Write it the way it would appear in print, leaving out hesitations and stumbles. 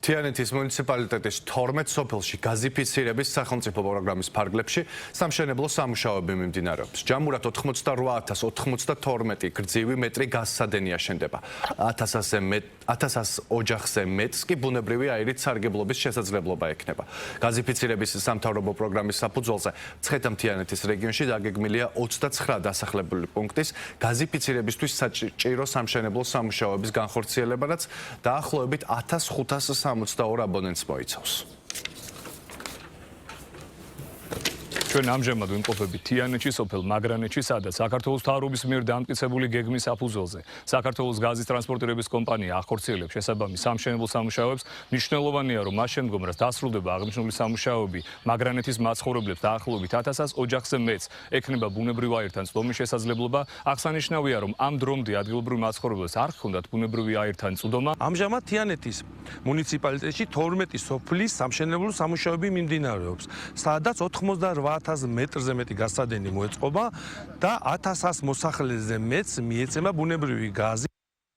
თიანეთის მუნიციპალიტეტის 12 სოფელში გაზიფიცირების სახელმწიფო პროგრამის ფარგლებში სამშენებლო სამუშაოები მიმდინარეობს. ჯამურად 88,092 გრძივი მეტრი გაზსადენი აშენდება. 1000 ოჯახზე მეტს კი ბუნებრივი აირით სარგებლობის შესაძლებლობა ექნება. გაზიფიცირების სამთავრობო პროგრამის საფუძველზე მცხეთა-მთიანეთის რეგიონში დაგეგმილია 29 დასახლებული პუნქტის გაზიფიცირებისთვის საჭირო სამშენებლო სამუშაოების განხორციელება, რაც დაახლოებით 1572 აბონენტს მოიცავს. ჩვენ ამჟამად ვიმყოფებით თიანეთში, სოფელ მაგრანეთში, სადაც საქართველოს მთავრობის მიერ დამტკიცებული გეგმის საფუძველზე საქართველოს გაზის ტრანსპორტირების კომპანია ახორციელებს შესაბამის სამშენებლო სამუშაოებს. მნიშვნელოვანია, რომ მას შემდგომ, რაც დასრულდება აღნიშნული სამუშაოები, მაგრანეთის მაცხოვრებლებს დაახლოებით 1000 ოჯახზე მეტს ექნება ბუნებრივ აირთან წვდომის შესაძლებლობა. აღსანიშნავია, რომ ამ დრომდე ადგილობრივ მაცხოვრებლებს არ ჰქონდათ ბუნებრივი აირთან წვდომა. ამჟამად თიანეთის მუნიციპალიტეტში 12 სოფლის სამშენებლო სამუშაოები მიმდინარეობს, სადაც 88,000 მეტრზე მეტი გაზსადენი მოეწყობა და 1100 მოსახლეზე მეტს მიეცემა ბუნებრივი გაზი.